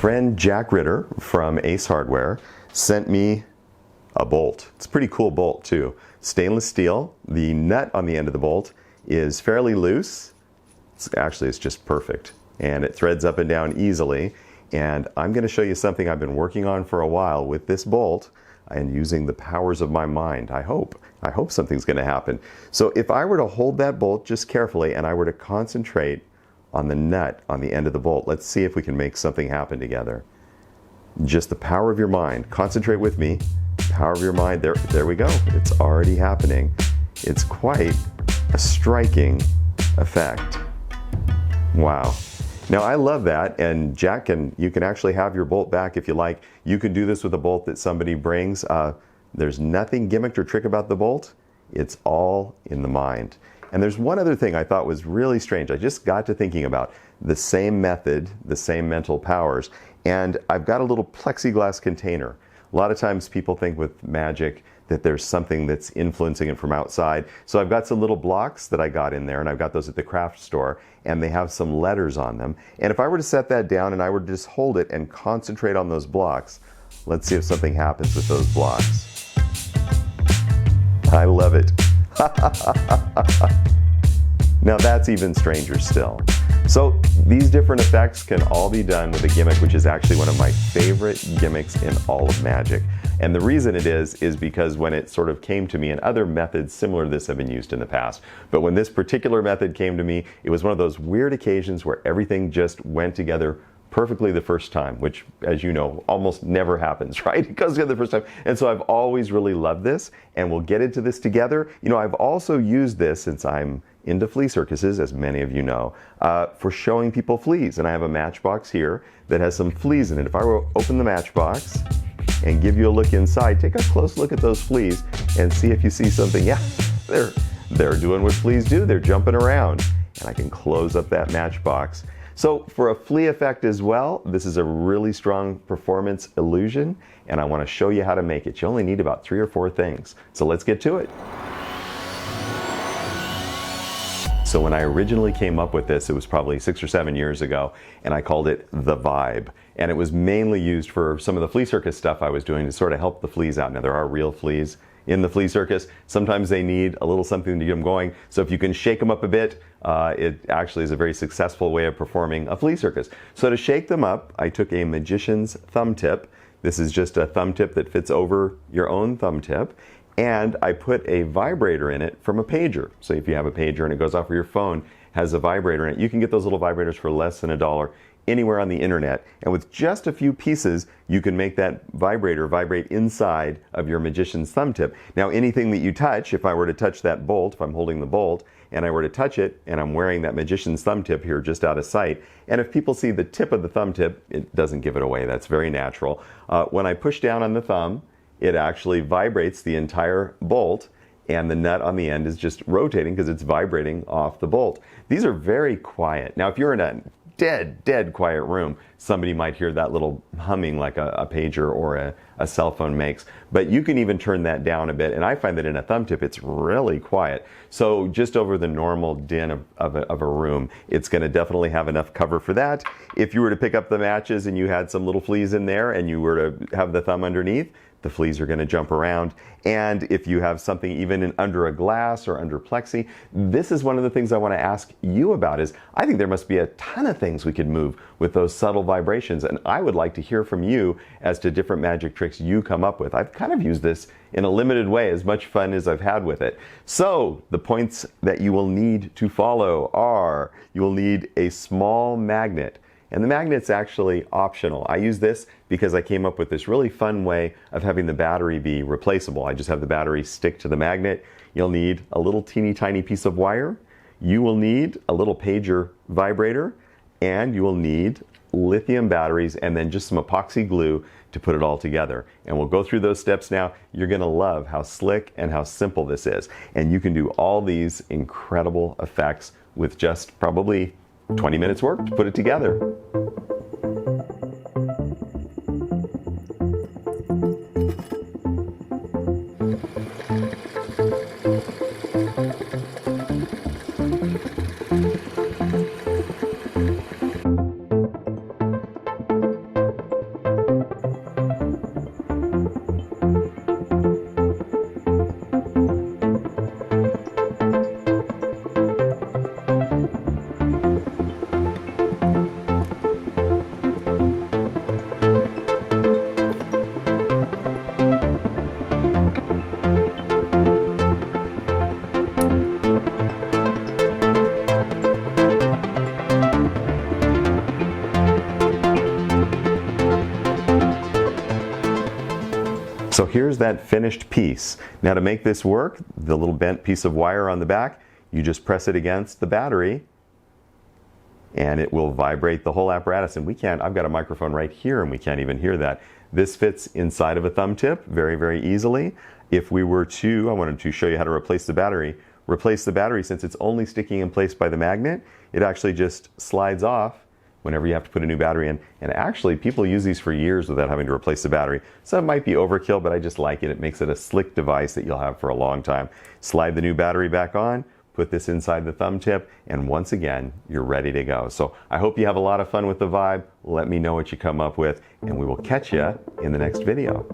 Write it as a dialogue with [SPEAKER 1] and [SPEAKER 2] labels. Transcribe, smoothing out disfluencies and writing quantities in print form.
[SPEAKER 1] friend Jack Ritter from Ace Hardware sent me a bolt. It's a pretty cool bolt too. Stainless steel. The nut on the end of the bolt is fairly loose. It's just perfect. And it threads up and down easily. And I'm going to show you something I've been working on for a while with this bolt and using the powers of my mind. I hope something's going to happen. So if I were to hold that bolt just carefully and I were to concentrate on the nut on the end of the bolt, let's see if we can make something happen together. Just the power of your mind. Concentrate with me. Power of your mind. There we go. It's already happening. It's quite a striking effect. Wow. Now I love that, and Jack, you can actually have your bolt back if you like. You can do this with a bolt that somebody brings. There's nothing gimmicked or trick about the bolt. It's all in the mind. And there's one other thing I thought was really strange. I just got to thinking about the same method, the same mental powers, and I've got a little plexiglass container. A lot of times people think with magic that there's something that's influencing it from outside. So I've got some little blocks that I got in there, and I've got those at the craft store, and they have some letters on them. And if I were to set that down and I were to just hold it and concentrate on those blocks, let's see if something happens with those blocks. I love it. Now that's even stranger still. So these different effects can all be done with a gimmick, which is actually one of my favorite gimmicks in all of magic. And the reason it is because when it sort of came to me, and other methods similar to this have been used in the past, but when this particular method came to me, it was one of those weird occasions where everything just went together perfectly the first time, which, as you know, almost never happens, right? It goes together the first time. And so I've always really loved this, and we'll get into this together. You know, I've also used this, since I'm into flea circuses, as many of you know, for showing people fleas. And I have a matchbox here that has some fleas in it. If I were to open the matchbox and give you a look inside, take a close look at those fleas and see if you see something. Yeah, they're doing what fleas do. They're jumping around. And I can close up that matchbox. So for a flea effect as well, this is a really strong performance illusion, and I want to show you how to make it. You only need about 3 or 4 things. So let's get to it. So when I originally came up with this, it was probably 6 or 7 years ago, and I called it the Vibe. And it was mainly used for some of the flea circus stuff I was doing to sort of help the fleas out. Now there are real fleas in the flea circus. Sometimes they need a little something to get them going. So if you can shake them up a bit, it actually is a very successful way of performing a flea circus. So to shake them up, I took a magician's thumb tip. This is just a thumb tip that fits over your own thumb tip. And I put a vibrator in it from a pager. So if you have a pager and it goes off of your phone, has a vibrator in it, you can get those little vibrators for less than $1 anywhere on the internet. And with just a few pieces, you can make that vibrator vibrate inside of your magician's thumb tip. Now anything that you touch, if I were to touch that bolt, if I'm holding the bolt, and I were to touch it, and I'm wearing that magician's thumb tip here just out of sight, and if people see the tip of the thumb tip, it doesn't give it away. That's very natural. When I push down on the thumb, it actually vibrates the entire bolt, and the nut on the end is just rotating because it's vibrating off the bolt. These are very quiet. Now if you're in a dead quiet room, somebody might hear that little humming like a pager or a cell phone makes, but you can even turn that down a bit, and I find that in a thumb tip it's really quiet. So just over the normal din of a room, it's going to definitely have enough cover for that. If you were to pick up the matches and you had some little fleas in there and you were to have the thumb underneath, the fleas are going to jump around. And if you have something even under a glass or under plexi, this is one of the things I want to ask you about. Is I think there must be a ton of things we could move with those subtle vibrations, and I would like to hear from you as to different magic tricks you come up with. I've kind of used this in a limited way, as much fun as I've had with it. So the points that you will need to follow are, you will need a small magnet. And the magnet's actually optional. I use this because I came up with this really fun way of having the battery be replaceable. I just have the battery stick to the magnet. You'll need a little teeny tiny piece of wire. You will need a little pager vibrator, and you will need lithium batteries and then just some epoxy glue to put it all together. And we'll go through those steps now. You're gonna love how slick and how simple this is. And you can do all these incredible effects with just probably 20 minutes work to put it together. here's that finished piece. Now to make this work, the little bent piece of wire on the back, you just press it against the battery and it will vibrate the whole apparatus. And I've got a microphone right here and we can't even hear that. This fits inside of a thumb tip very, very easily. If we were to, I wanted to show you how to replace the battery. Replace the battery, since it's only sticking in place by the magnet, it actually just slides off whenever you have to put a new battery in. And actually, people use these for years without having to replace the battery. So it might be overkill, but I just like it. It makes it a slick device that you'll have for a long time. Slide the new battery back on, put this inside the thumb tip, and once again, you're ready to go. So I hope you have a lot of fun with the Vibe. Let me know what you come up with, and we will catch you in the next video.